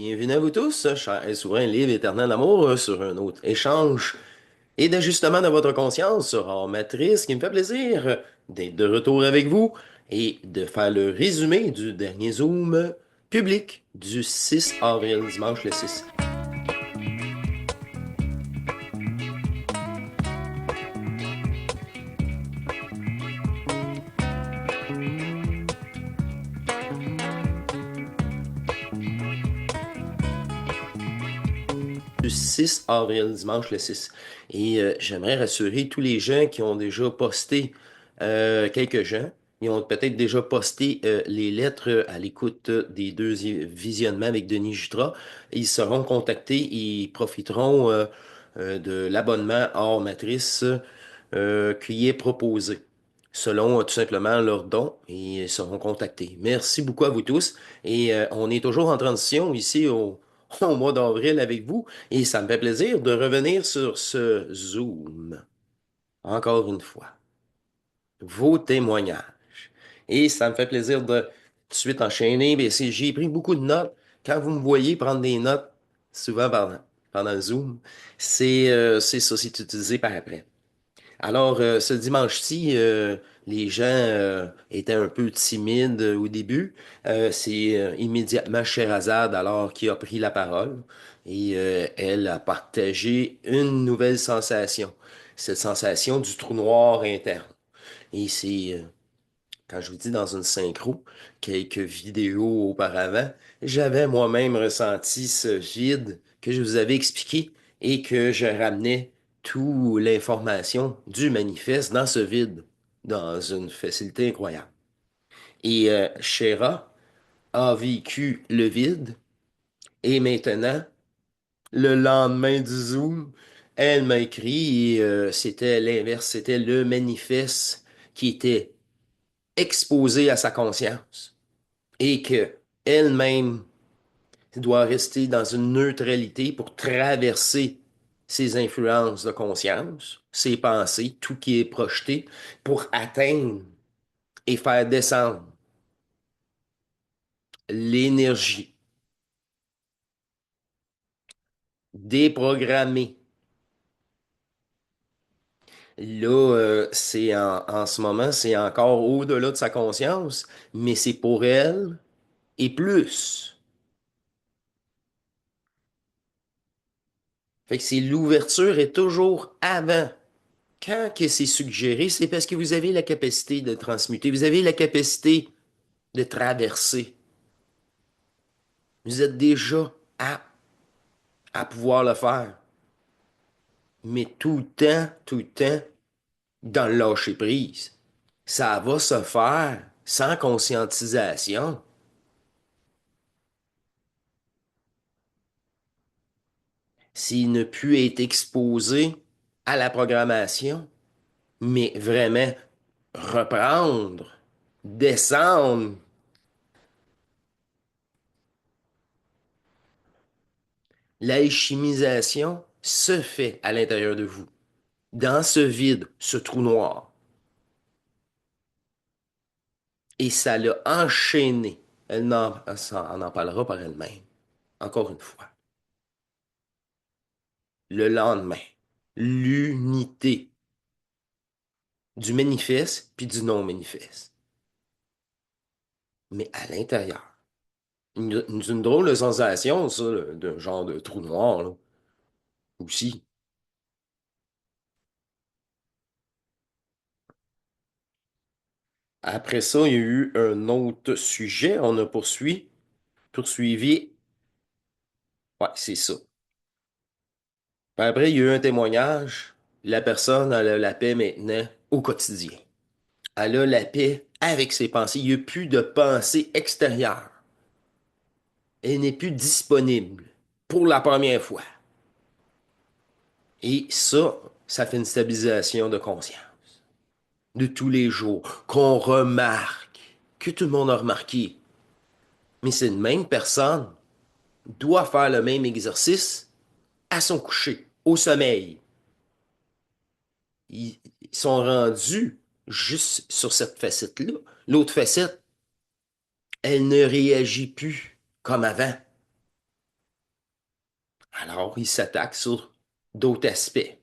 Bienvenue à vous tous, chers souverains livre éternel d'amour, sur un autre échange et d'ajustement de votre conscience sur Hors Matrice, qui me fait plaisir d'être de retour avec vous et de faire le résumé du dernier Zoom public du 6 avril, dimanche le 6. Du 6 avril, dimanche le 6. Et j'aimerais rassurer tous les gens qui ont déjà posté, quelques gens, ils ont peut-être déjà posté les lettres à l'écoute des deux visionnements avec Denis Jutras. Ils seront contactés, ils profiteront de l'abonnement hors matrice qui est proposé selon tout simplement leurs dons et ils seront contactés. Merci beaucoup à vous tous et on est toujours en transition ici au mois d'avril avec vous et ça me fait plaisir de revenir sur ce Zoom encore une fois. Vos témoignages. Et ça me fait plaisir de tout de suite enchaîner. Mais j'ai pris beaucoup de notes. Quand vous me voyez prendre des notes, souvent pendant le Zoom, c'est ça, c'est utilisé par après. Alors, ce dimanche-ci, les gens étaient un peu timides au début. C'est immédiatement Sherazade alors qui a pris la parole et elle a partagé une nouvelle sensation, cette sensation du trou noir interne. Et c'est, quand je vous dis dans une synchro, quelques vidéos auparavant, j'avais moi-même ressenti ce vide que je vous avais expliqué et que je ramenais toute l'information du manifeste dans ce vide, dans une facilité incroyable. Et Shera a vécu le vide et maintenant, le lendemain du Zoom, elle m'a écrit et c'était l'inverse, c'était le manifeste qui était exposé à sa conscience et que elle-même doit rester dans une neutralité pour traverser ses influences de conscience, ses pensées, tout qui est projeté pour atteindre et faire descendre l'énergie, déprogrammer. Là, en ce moment, c'est encore au-delà de sa conscience, mais c'est pour elle et plus. Fait que c'est l'ouverture est toujours avant. Quand que c'est suggéré, c'est parce que vous avez la capacité de transmuter, vous avez la capacité de traverser. Vous êtes déjà à pouvoir le faire. Mais tout le temps, dans le lâcher prise. Ça va se faire sans conscientisation. S'il ne peut être exposé à la programmation, mais vraiment reprendre, descendre. L'alchimisation se fait à l'intérieur de vous, dans ce vide, ce trou noir. Et ça l'a enchaîné. Elle en parlera par elle-même, encore une fois. Le lendemain, l'unité du manifeste puis du non-manifeste. Mais à l'intérieur. Une drôle de sensation, ça, d'un genre de trou noir, là, aussi. Après ça, il y a eu un autre sujet. On a poursuivi. Ouais, c'est ça. Puis après, il y a eu un témoignage. La personne, elle a la paix maintenant au quotidien. Elle a la paix avec ses pensées. Il n'y a plus de pensée extérieure. Elle n'est plus disponible pour la première fois. Et ça fait une stabilisation de conscience de tous les jours qu'on remarque, que tout le monde a remarqué. Mais c'est une même personne doit faire le même exercice à son coucher, au sommeil. Ils sont rendus juste sur cette facette-là. L'autre facette, elle ne réagit plus comme avant. Alors, ils s'attaquent sur d'autres aspects.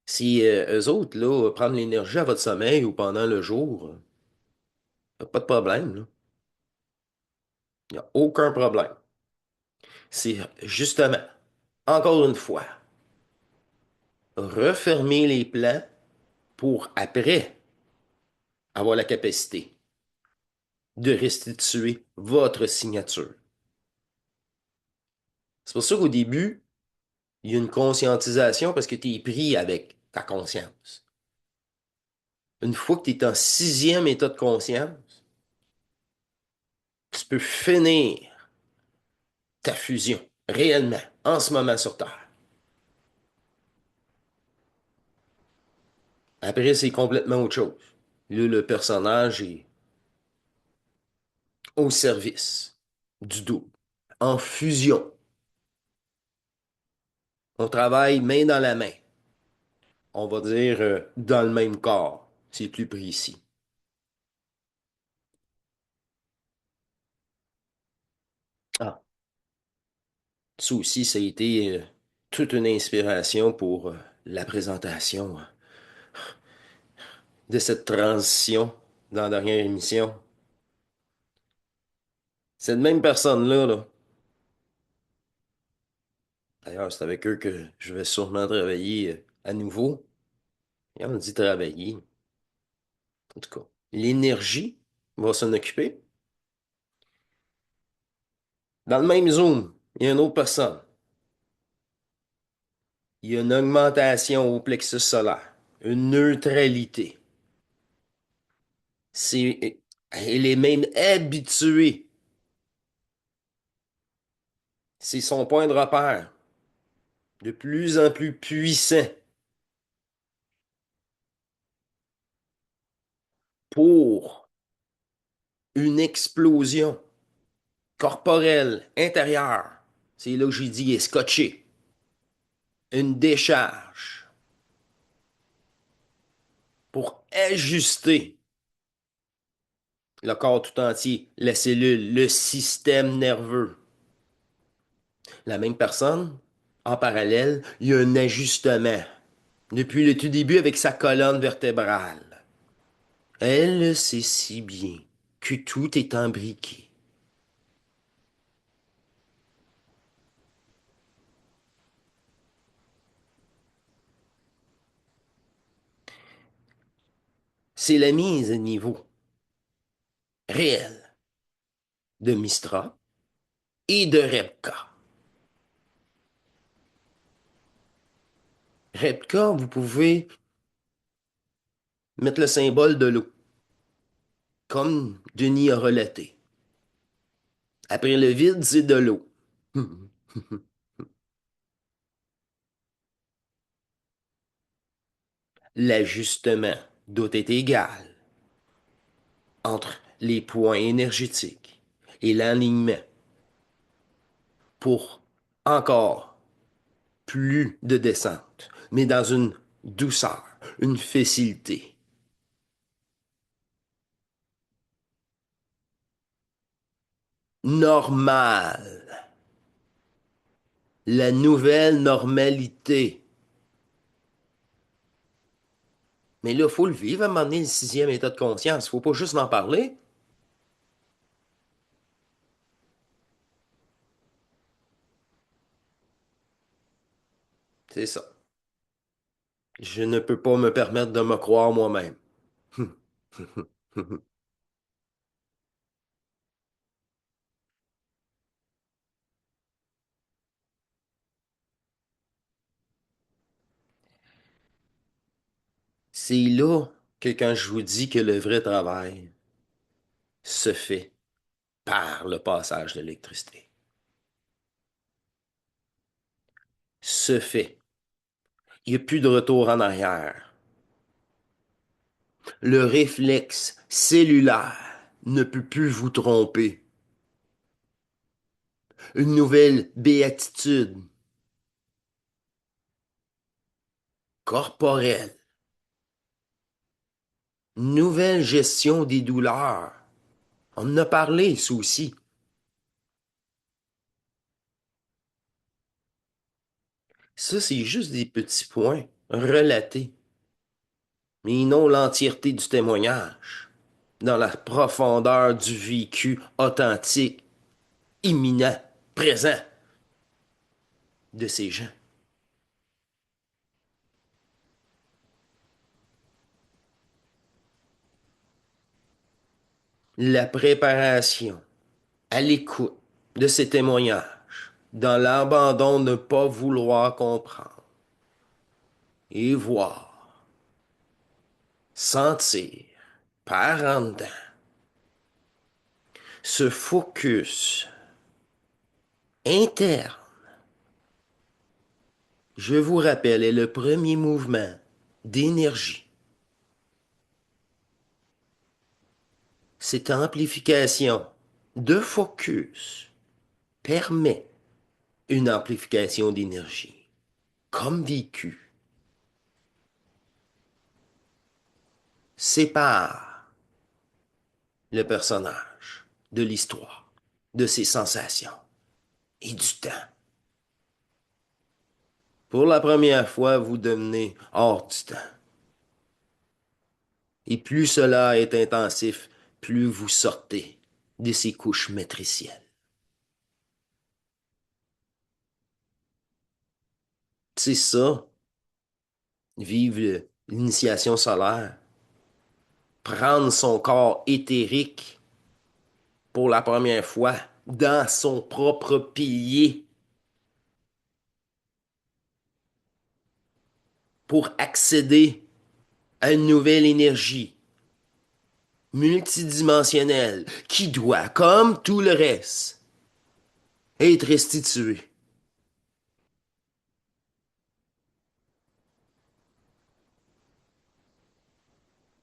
Si eux autres, là, prennent l'énergie à votre sommeil ou pendant le jour, pas de problème, là. Il n'y a aucun problème. C'est justement, encore une fois, refermer les plans pour après avoir la capacité de restituer votre signature. C'est pour ça qu'au début, il y a une conscientisation parce que tu es pris avec ta conscience. Une fois que tu es en sixième état de conscience, tu peux finir ta fusion réellement en ce moment sur Terre. Après, c'est complètement autre chose. Là, le personnage est au service du double, en fusion. On travaille main dans la main. On va dire dans le même corps. C'est plus précis. Ah, ça aussi, ça a été toute une inspiration pour la présentation de cette transition dans la dernière émission. Cette même personne-là, là, d'ailleurs, c'est avec eux que je vais sûrement travailler à nouveau. Et on dit travailler, en tout cas. L'énergie va s'en occuper. Dans le même Zoom, il y a une autre personne. Il y a une augmentation au plexus solaire, une neutralité. Elle est même habituée. C'est son point de repère, de plus en plus puissant pour une explosion corporelle intérieure. C'est là que j'ai dit, il est scotché. Une décharge pour ajuster le corps tout entier, la cellule, le système nerveux. La même personne, en parallèle, il y a un ajustement depuis le tout début avec sa colonne vertébrale. Elle sait si bien que tout est imbriqué. C'est la mise à niveau réelle de Mistra et de Repka. Repka, vous pouvez mettre le symbole de l'eau, comme Denis a relaté. Après le vide, c'est de l'eau. L'ajustement doit être égal entre les points énergétiques et l'alignement pour encore plus de descente, mais dans une douceur, une facilité. Normale. La nouvelle normalité. Mais là, il faut le vivre à un moment donné, le sixième état de conscience. Faut pas juste en parler. C'est ça. Je ne peux pas me permettre de me croire moi-même. C'est là que quand je vous dis que le vrai travail se fait par le passage de l'électricité, se fait. Il n'y a plus de retour en arrière. Le réflexe cellulaire ne peut plus vous tromper. Une nouvelle béatitude corporelle, nouvelle gestion des douleurs. On en a parlé, ça aussi. Ça, c'est juste des petits points relatés, mais non l'entièreté du témoignage, dans la profondeur du vécu authentique, imminent, présent de ces gens. La préparation à l'écoute de ces témoignages, dans l'abandon de ne pas vouloir comprendre et voir, sentir, par en dedans, ce focus interne, je vous rappelle, est le premier mouvement d'énergie. Cette amplification de focus permet une amplification d'énergie, comme vécu, sépare le personnage de l'histoire, de ses sensations et du temps. Pour la première fois, vous devenez hors du temps. Et plus cela est intensif, plus vous sortez de ces couches matricielles. C'est ça, vivre l'initiation solaire, prendre son corps éthérique pour la première fois dans son propre pilier pour accéder à une nouvelle énergie multidimensionnelle qui doit, comme tout le reste, être restituée.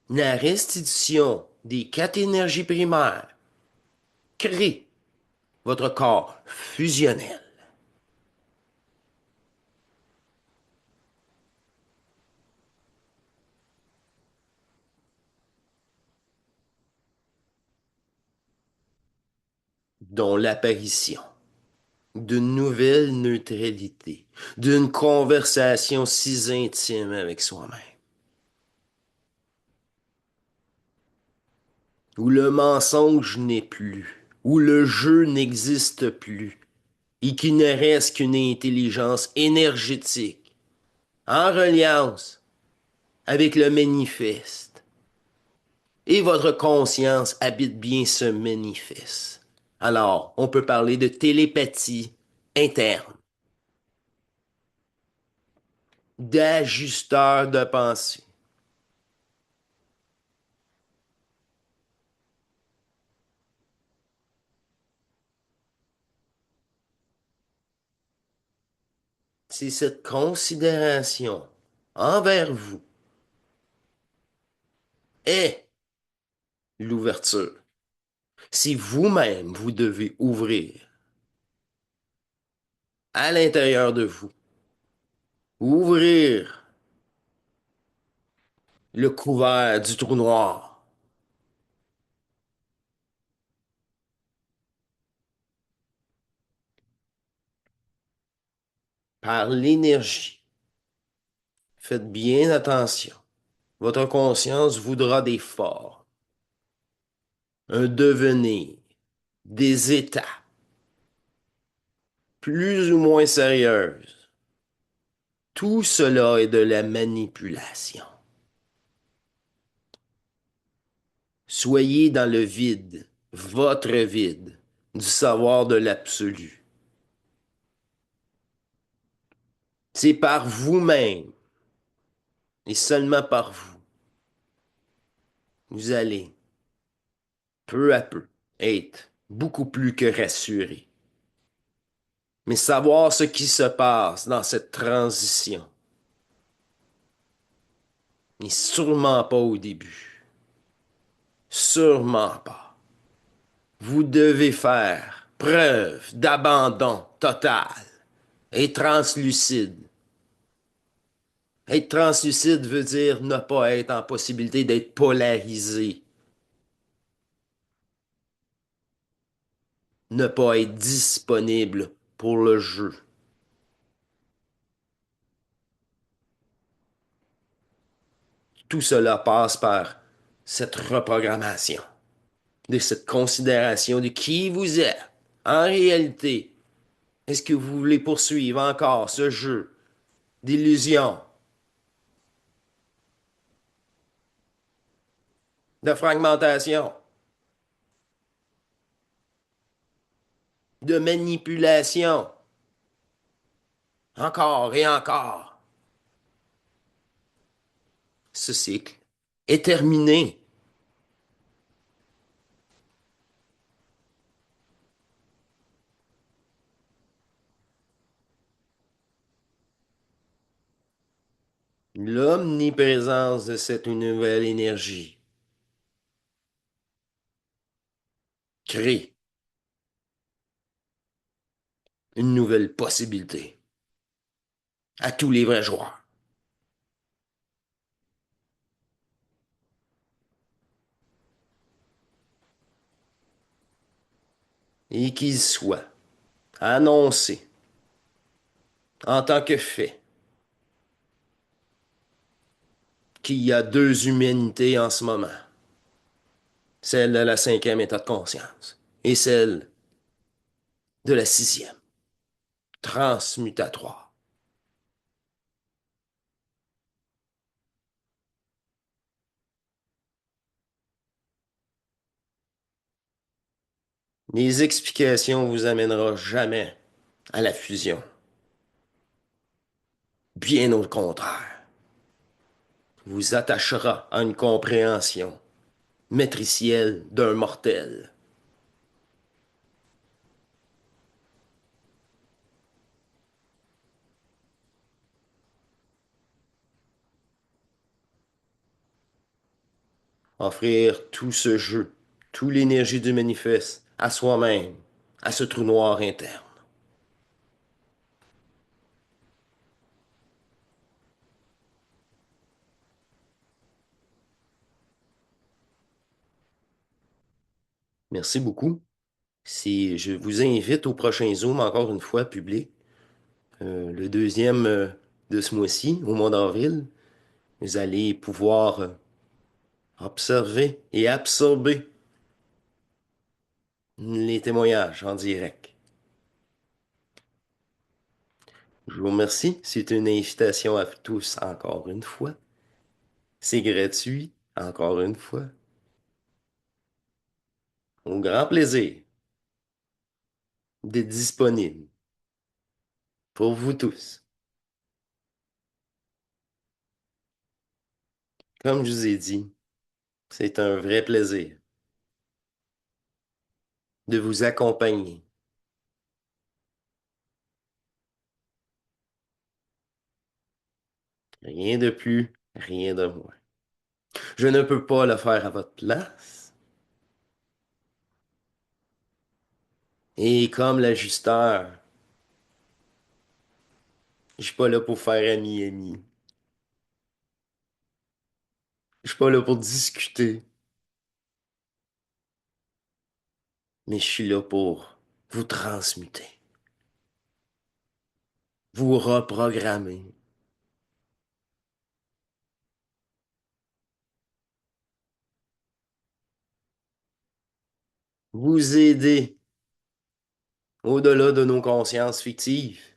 La restitution des quatre énergies primaires crée votre corps fusionnel. Dont l'apparition d'une nouvelle neutralité, d'une conversation si intime avec soi-même, où le mensonge n'est plus, où le jeu n'existe plus, et qu'il ne reste qu'une intelligence énergétique en reliance avec le manifeste. Et votre conscience habite bien ce manifeste. Alors, on peut parler de télépathie interne, d'ajusteur de pensée. C'est cette considération envers vous est l'ouverture. Si vous-même, vous devez ouvrir à l'intérieur de vous, ouvrir le couvert du trou noir, par l'énergie. Faites bien attention. Votre conscience voudra des formes, un devenir, des étapes plus ou moins sérieuses. Tout cela est de la manipulation. Soyez dans le vide, votre vide, du savoir de l'absolu. C'est par vous-même et seulement par vous. Vous allez, peu à peu, être beaucoup plus que rassuré. Mais savoir ce qui se passe dans cette transition n'est sûrement pas au début. Sûrement pas. Vous devez faire preuve d'abandon total et translucide. Être translucide veut dire ne pas être en possibilité d'être polarisé, ne pas être disponible pour le jeu. tout cela passe par cette reprogrammation, de cette considération de qui vous êtes. En réalité, est-ce que vous voulez poursuivre encore ce jeu d'illusion, de fragmentation, de manipulation, encore et encore? Ce cycle est terminé. L'omniprésence de cette nouvelle énergie crée une nouvelle possibilité à tous les vrais joueurs. Et qu'il soit annoncé en tant que fait qu'il y a deux humanités en ce moment, celle de la cinquième état de conscience et celle de la sixième, transmutatoire. Les explications vous amèneront jamais à la fusion. Bien au contraire, vous attachera à une compréhension matricielle d'un mortel. Offrir tout ce jeu, toute l'énergie du manifeste à soi-même, à ce trou noir interne. Merci beaucoup. Si je vous invite au prochain Zoom, encore une fois, public, le deuxième de ce mois-ci, au mois d'avril, vous allez pouvoir observer et absorber les témoignages en direct. Je vous remercie. C'est une invitation à tous, encore une fois. C'est gratuit, encore une fois. Au grand plaisir d'être disponible pour vous tous. Comme je vous ai dit, c'est un vrai plaisir de vous accompagner. Rien de plus, rien de moins. Je ne peux pas le faire à votre place. Et comme l'ajusteur, je suis pas là pour faire ami-ami. Je suis pas là pour discuter, mais je suis là pour vous transmuter, vous reprogrammer, vous aider au-delà de nos consciences fictives,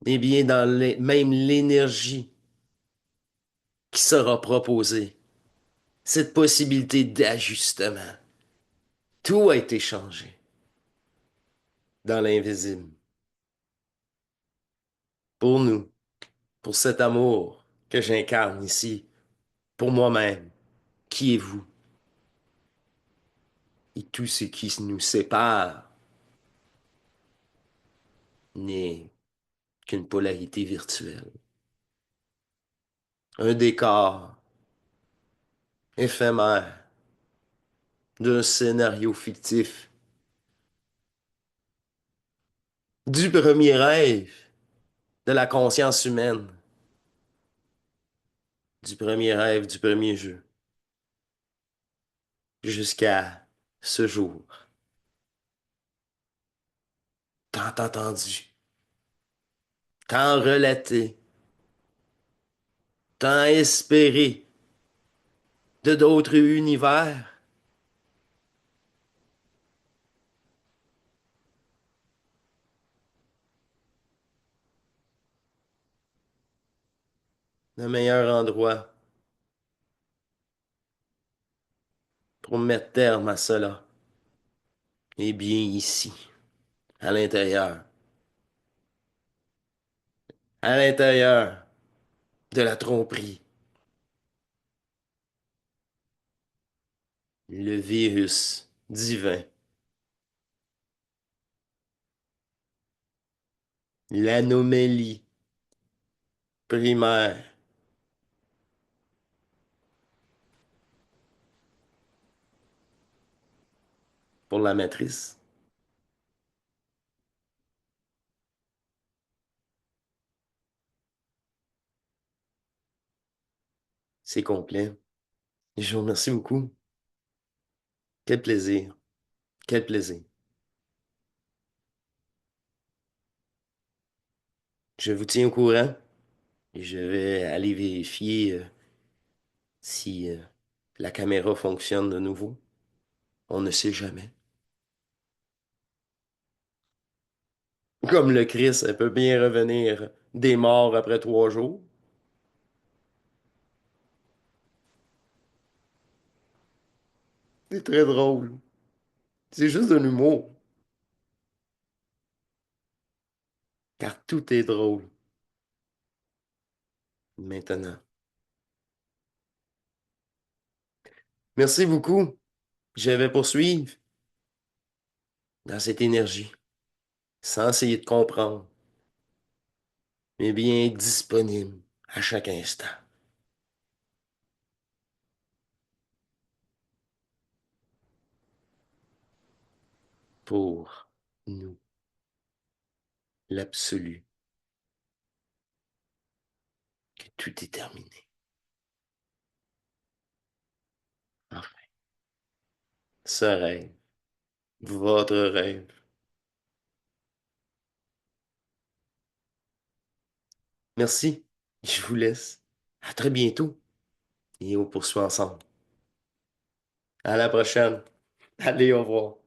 et bien dans même l'énergie qui sera proposée, cette possibilité d'ajustement. Tout a été changé dans l'invisible. Pour nous, pour cet amour que j'incarne ici, pour moi-même, qui est vous, et tout ce qui nous sépare n'est qu'une polarité virtuelle, un décor éphémère d'un scénario fictif, du premier rêve de la conscience humaine, du premier rêve, du premier jeu, jusqu'à ce jour, tant entendu, tant relaté, tant espéré de d'autres univers, le meilleur endroit pour mettre terme à cela est bien ici, à l'intérieur, à l'intérieur de la tromperie, le virus divin, l'anomalie primaire pour la matrice. C'est complet. Je vous remercie beaucoup. Quel plaisir. Quel plaisir. Je vous tiens au courant et je vais aller vérifier si la caméra fonctionne de nouveau. On ne sait jamais. Comme le Christ, elle peut bien revenir des morts après 3 jours. C'est très drôle. C'est juste de l'humour. Car tout est drôle maintenant. Merci beaucoup. Je vais poursuivre dans cette énergie, sans essayer de comprendre, mais bien être disponible à chaque instant pour nous, l'absolu, que tout est terminé. Enfin, ce rêve, votre rêve. Merci. Je vous laisse. À très bientôt et on poursuit ensemble. À la prochaine. Allez, au revoir.